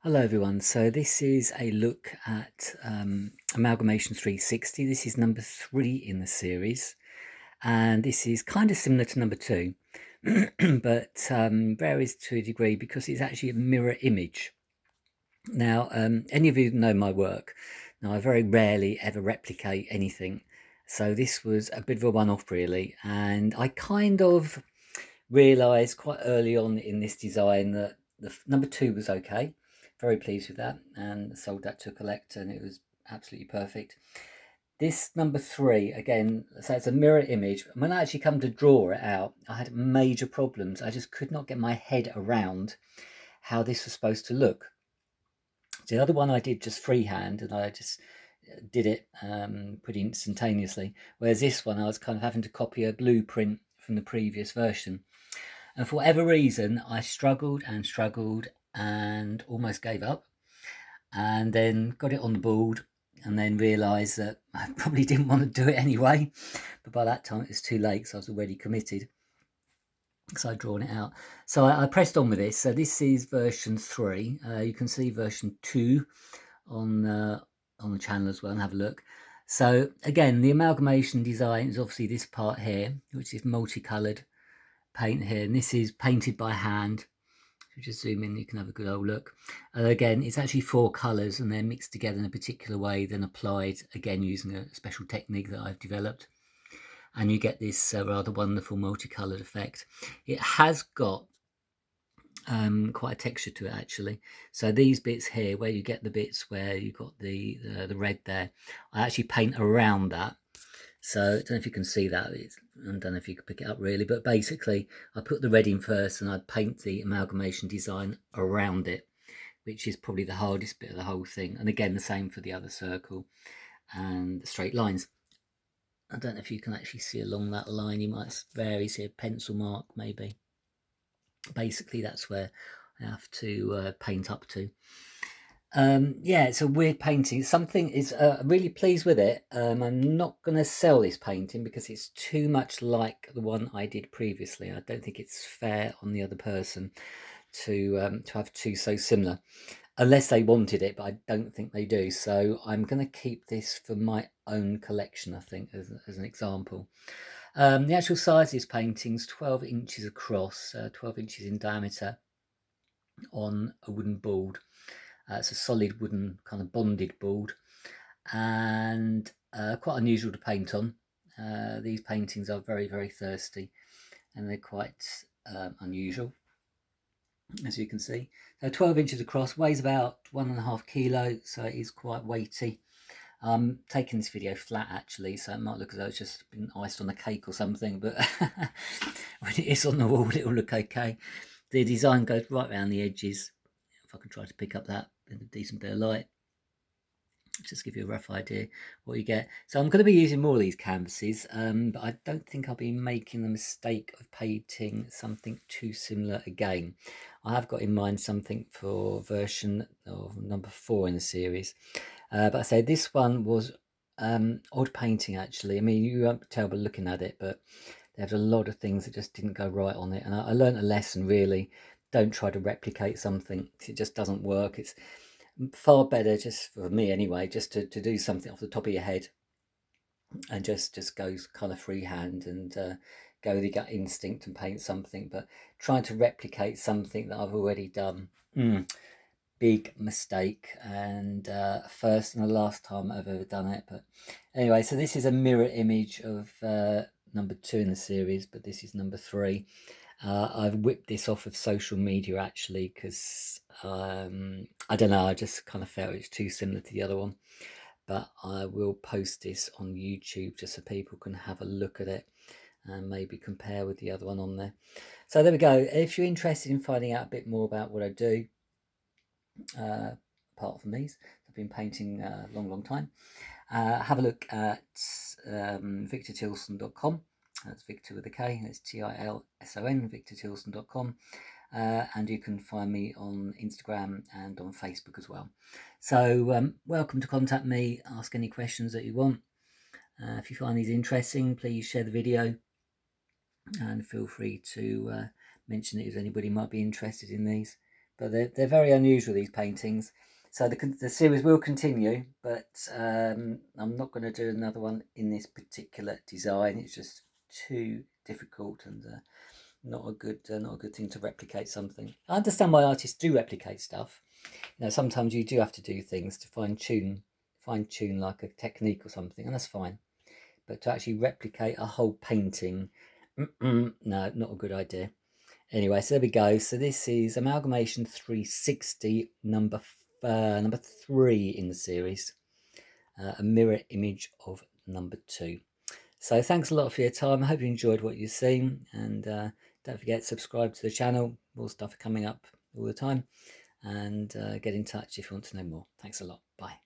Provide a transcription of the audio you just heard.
Hello everyone, so this is a look at Amalgamation 360. This is number 3 in the series, and this is kind of similar to number 2, but varies to a degree because it's actually a mirror image. Now, any of you know my work. Now, I very rarely ever replicate anything, so this was a bit of a one-off really, and I kind of realised quite early on in this design that the number 2 was okay. Very pleased with that, and sold that to a collector, and it was absolutely perfect. This number 3, again, so it's a mirror image. When I actually come to draw it out, I had major problems. I just could not get my head around how this was supposed to look. The other one I did just freehand, and I just did it pretty instantaneously, whereas this one I was kind of having to copy a blueprint from the previous version. And for whatever reason, I struggled and almost gave up, and then got it on the board, and then realised that I probably didn't want to do it anyway. But by that time it was too late, so I was already committed. So I'd drawn it out. So I pressed on with this. So this is version 3. You can see version 2 on the channel as well, and have a look. So again, the amalgamation design is obviously this part here, which is multicoloured paint here, and this is painted by hand. If you just zoom in, you can have a good old look. Again, it's actually 4 colours, and they're mixed together in a particular way, then applied again using a special technique that I've developed, and you get this rather wonderful multicoloured effect. It has got quite a texture to it actually. So these bits here, where you get the bits where you got the red there, I actually paint around that. So I don't know if you can see that. I don't know if you can pick it up really, but basically I put the red in first and I paint the amalgamation design around it, which is probably the hardest bit of the whole thing. And again, the same for the other circle and the straight lines. I don't know if you can actually see along that line. You might see a pencil mark maybe. Basically that's where I have to paint up to. Yeah, it's a weird painting. Something is really pleased with it. I'm not going to sell this painting because it's too much like the one I did previously. I don't think it's fair on the other person to have two so similar, unless they wanted it, but I don't think they do. So I'm going to keep this for my own collection, I think, as an example. The actual size of this painting is 12 inches across, 12 inches in diameter on a wooden board. It's a solid wooden kind of bonded board, and quite unusual to paint on. These paintings are very, very thirsty, and they're quite unusual, as you can see. So 12 inches across, weighs about 1.5 kilos, so it is quite weighty. I'm taking this video flat actually, so it might look as though it's just been iced on a cake or something, but when it is on the wall it will look okay. The design goes right around the edges. If I can try to pick up that in a decent bit of light, just give you a rough idea what you get. So I'm going to be using more of these canvases, but I don't think I'll be making the mistake of painting something too similar again. I have got in mind something for version of number 4 in the series, but I say this one was odd painting actually. I mean, you won't tell by looking at it, but there's a lot of things that just didn't go right on it, and I learned a lesson really. Don't try to replicate something, it just doesn't work. It's far better, just for me anyway, just to do something off the top of your head and just go kind of freehand and go with your gut instinct and paint something. But trying to replicate something that I've already done, big mistake, and first and the last time I've ever done it. But anyway, so this is a mirror image of number 2 in the series, but this is number 3. I've whipped this off of social media actually because I don't know, I just kind of felt it's too similar to the other one, but I will post this on YouTube just so people can have a look at it and maybe compare with the other one on there. So there we go. If you're interested in finding out a bit more about what I do, apart from these, I've been painting a long time, have a look at victortilson.com. That's Victor with a K, that's Tilson, victortilson.com. And you can find me on Instagram and on Facebook as well. So welcome to contact me, ask any questions that you want. If you find these interesting, please share the video and feel free to mention it if anybody might be interested in these. but they're very unusual, these paintings. So the series will continue, but I'm not going to do another one in this particular design. It's just too difficult and not a good thing to replicate something. I understand why artists do replicate stuff. You know, sometimes you do have to do things to fine tune like a technique or something, and that's fine. But to actually replicate a whole painting, no, not a good idea. Anyway, so there we go. So this is Amalgamation 360, number 3 in the series, a mirror image of number 2. So thanks a lot for your time. I hope you enjoyed what you've seen, and don't forget to subscribe to the channel. More stuff coming up all the time, and get in touch if you want to know more. Thanks a lot. Bye.